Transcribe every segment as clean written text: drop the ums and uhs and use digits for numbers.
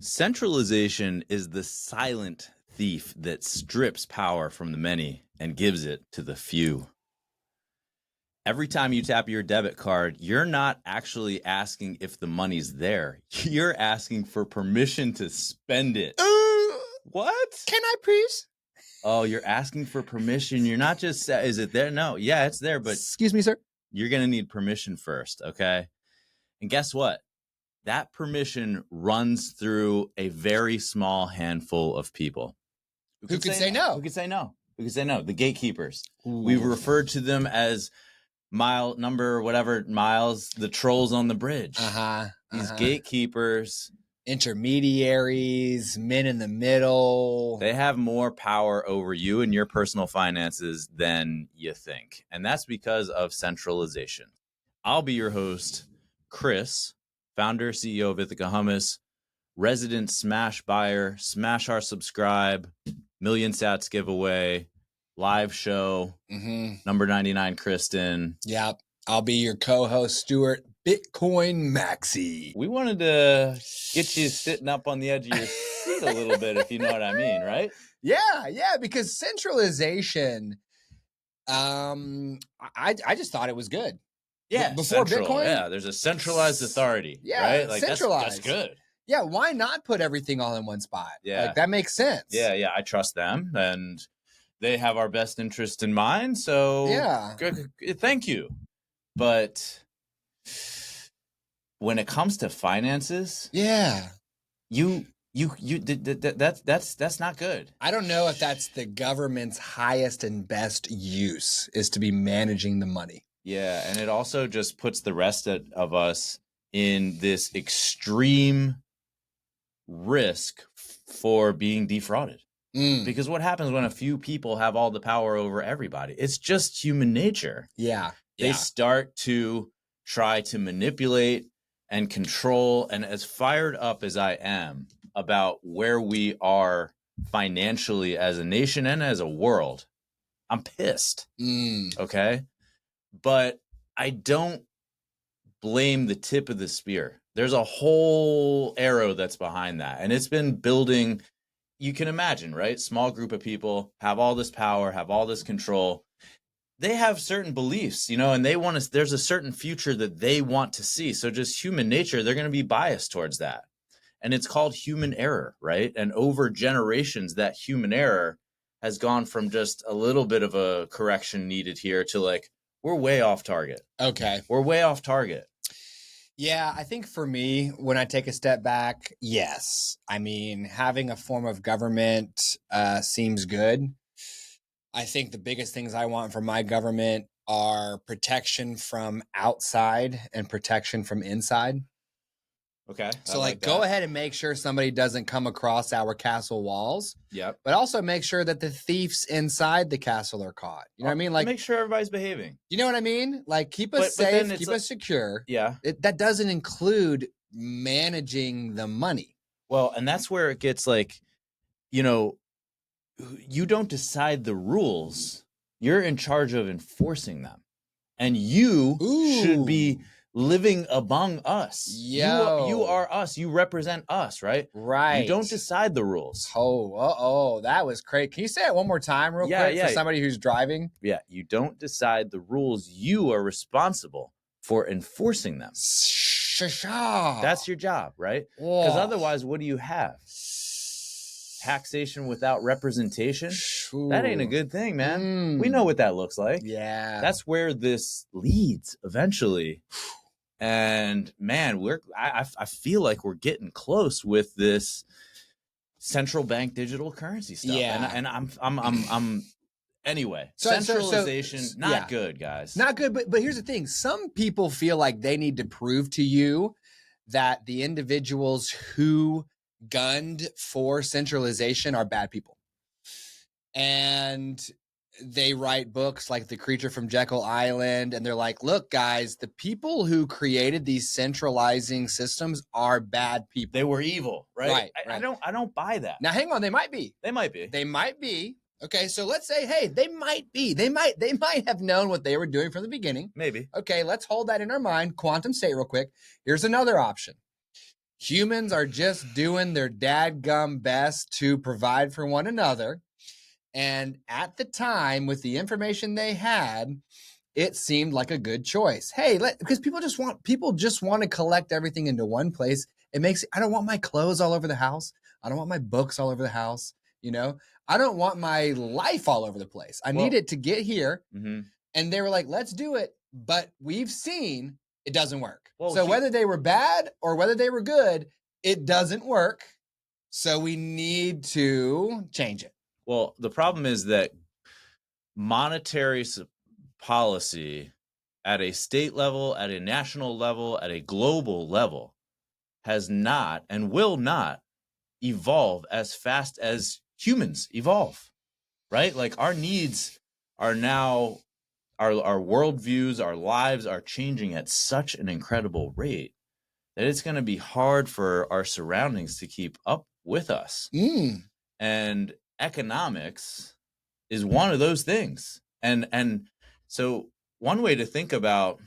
Centralization is the silent thief that strips power from the many and gives it to the few. Every time you tap your debit card, you're not actually asking if the money's there. You're asking for permission to spend it. What? Can I please? Oh, you're asking for permission. You're not just, is it there? No, yeah, it's there, but Excuse me, sir. you're going to need permission first, okay? And guess what? That permission runs through a very small handful of people. Who can say no? Who can say no? Who can say no? The gatekeepers. Ooh. We've referred to them as mile number, whatever miles, the trolls on the bridge. These gatekeepers. Intermediaries, men in the middle. They have more power over you and your personal finances than you think. And that's because of centralization. I'll be your host, Chris, founder, CEO of Ithaca Hummus, resident Smash buyer, Smash our subscribe, Million Sats giveaway, live show, number 99, Kristen. Yep. I'll be your co-host, Stuart, Bitcoin Maxi. We wanted to get you sitting up on the edge of your seat a little bit, if you know what I mean, right? Yeah, because centralization, I just thought it was good. Yeah, before central, Bitcoin? Yeah, there's a centralized authority, Yeah, right? Like centralized. That's good. Yeah, why not put everything all in one spot? Yeah. Like, that makes sense. Yeah, I trust them, and they have our best interest in mind, so yeah. Thank you. But when it comes to finances, yeah, that's not good. I don't know if that's the government's highest and best use, is to be managing the money. Yeah, and it also just puts the rest of us in this extreme risk for being defrauded. Because what happens when a few people have all the power over everybody? It's just human nature. Yeah. They start to try to manipulate and control. And as fired up as I am about where we are financially as a nation and as a world, I'm pissed. Okay. But I don't blame the tip of the spear. There's a whole arrow that's behind that. And it's been building. You can imagine, right? Small group of people have all this power, have all this control. They have certain beliefs, and they want to, there's a certain future that they want to see. So just human nature, they're going to be biased towards that. And it's called human error, right? And over generations, that human error has gone from just a little bit of a correction needed here to like, we're way off target. Okay. We're way off target. Yeah, I think for me, when I take a step back, yes. I mean, having a form of government seems good. I think the biggest things I want from my government are protection from outside and protection from inside. Okay. So go ahead and make sure somebody doesn't come across our castle walls. Yep. But also make sure that the thieves inside the castle are caught. You know what I mean? Like, make sure everybody's behaving. You know what I mean? Like, keep us safe, keep us secure. Yeah. That doesn't include managing the money. Well, and that's where it gets like, you don't decide the rules. You're in charge of enforcing them. And you should be living among us. You are us. You represent us, right? Right. You don't decide the rules. That was great. Can you say it one more time real quick for somebody who's driving? Yeah, you don't decide the rules. You are responsible for enforcing them. That's your job, right? Because otherwise, what do you have? Taxation without representation? That ain't a good thing, man. We know what that looks like. Yeah. That's where this leads eventually. And man, I feel like we're getting close with this central bank digital currency stuff. Yeah. And I'm anyway, centralization, not good, guys. Not good, but here's the thing. Some people feel like they need to prove to you that the individuals who gunned for centralization are bad people. And they write books like The Creature from Jekyll Island, and they're like, look, guys, the people who created these centralizing systems are bad people. They were evil, right? Right. I don't buy that. Now, hang on. They might be. They might be. Okay, so let's say, hey, they might be. They might have known what they were doing from the beginning. Maybe. Okay, let's hold that in our mind. Quantum state real quick. Here's another option. Humans are just doing their dadgum best to provide for one another. And at the time, with the information they had, it seemed like a good choice. Hey, because people just want to collect everything into one place. I don't want my clothes all over the house. I don't want my books all over the house. I don't want my life all over the place. I need it to get here. Mm-hmm. And they were like, let's do it. But we've seen it doesn't work. So whether they were bad or whether they were good, it doesn't work. So we need to change it. Well, the problem is that monetary policy at a state level, at a national level, at a global level has not and will not evolve as fast as humans evolve, right? Like our needs are now, our worldviews, our lives are changing at such an incredible rate that it's going to be hard for our surroundings to keep up with us. And economics is one of those things. And so one way to think about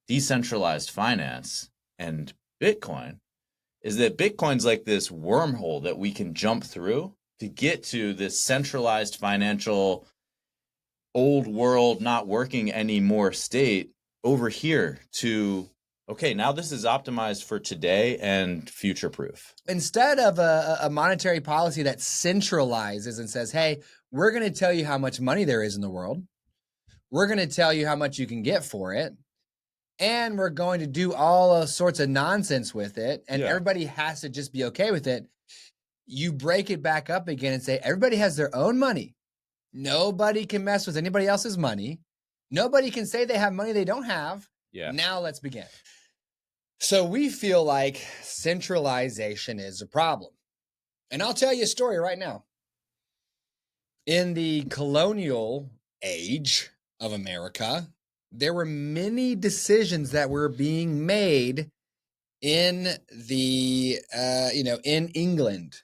decentralized finance and Bitcoin is that Bitcoin's like this wormhole that we can jump through to get to this centralized financial old world, not working anymore state over here to, okay, now this is optimized for today and future proof. Instead of a monetary policy that centralizes and says, hey, we're going to tell you how much money there is in the world. We're going to tell you how much you can get for it. And we're going to do all sorts of nonsense with it. And everybody has to just be okay with it. You break it back up again and say, everybody has their own money. Nobody can mess with anybody else's money. Nobody can say they have money they don't have. Yeah. Now let's begin. So we feel like centralization is a problem. And I'll tell you a story right now. In the colonial age of America, there were many decisions that were being made in the, in England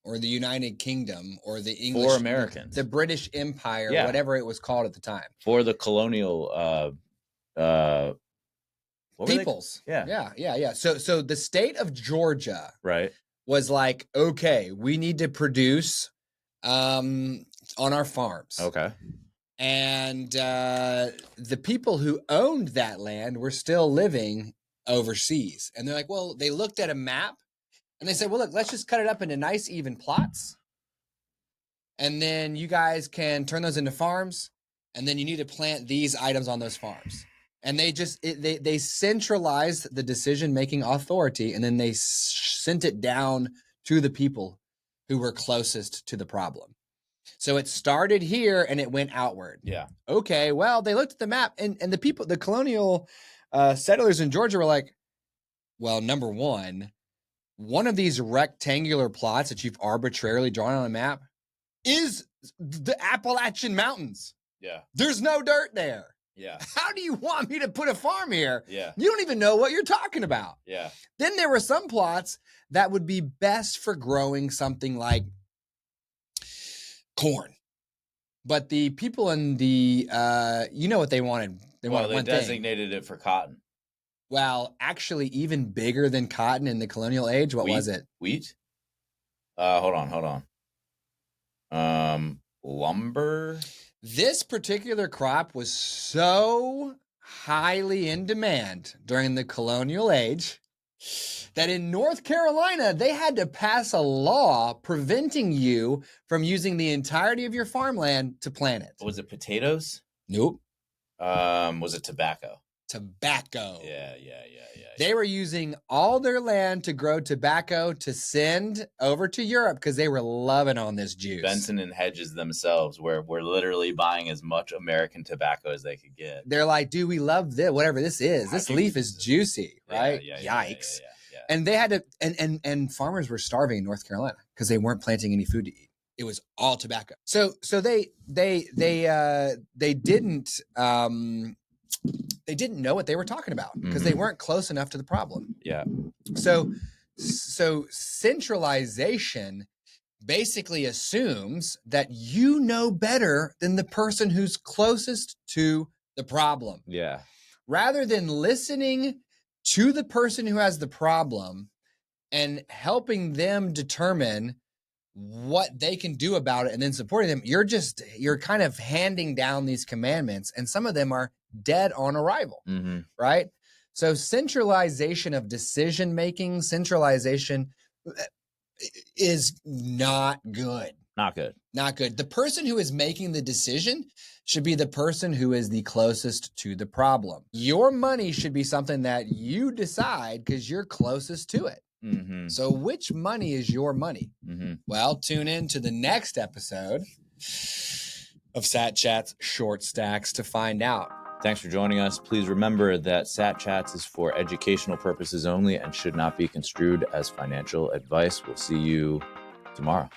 or the United Kingdom or the English, for Americans, the British Empire, whatever it was called at the time. For the colonial peoples. Yeah. So the state of Georgia, right, was like, okay, we need to produce on our farms. Okay. And the people who owned that land were still living overseas. And they're like, well, they looked at a map and they said, well, look, let's just cut it up into nice, even plots. And then you guys can turn those into farms. And then you need to plant these items on those farms. And they centralized the decision-making authority, and then they sent it down to the people who were closest to the problem. So it started here and it went outward. Yeah. Okay, well, they looked at the map and the people, the colonial settlers in Georgia were like, well, number one of these rectangular plots that you've arbitrarily drawn on a map is the Appalachian Mountains. Yeah. There's no dirt there. Yeah. How do you want me to put a farm here? Yeah. You don't even know what you're talking about. Yeah. Then there were some plots that would be best for growing something like corn. But the people in the, what they wanted? They designated it for cotton. Well, actually, even bigger than cotton in the colonial age. What was it? Wheat? Hold on. Lumber? This particular crop was so highly in demand during the colonial age that in North Carolina, they had to pass a law preventing you from using the entirety of your farmland to plant it. Was it potatoes? Nope. Was it tobacco? Tobacco. Yeah. They were using all their land to grow tobacco to send over to Europe because they were loving on this juice. Benson and Hedges themselves were literally buying as much American tobacco as they could get. They're like, dude, we love this, whatever this is. This leaf is juicy, right? Yeah, Yikes. And they had to, and farmers were starving in North Carolina because they weren't planting any food to eat. It was all tobacco. So they didn't know what they were talking about because they weren't close enough to the problem. Yeah. So centralization basically assumes that you know better than the person who's closest to the problem. Yeah. Rather than listening to the person who has the problem and helping them determine what they can do about it and then supporting them. You're kind of handing down these commandments, and some of them are dead on arrival, right? So centralization of decision making, centralization is not good. Not good. Not good. The person who is making the decision should be the person who is the closest to the problem. Your money should be something that you decide because you're closest to it. So which money is your money? Well, tune in to the next episode of Sat Chats Short Stacks to find out. Thanks for joining us. Please remember that Sat Chats is for educational purposes only and should not be construed as financial advice. We'll see you tomorrow.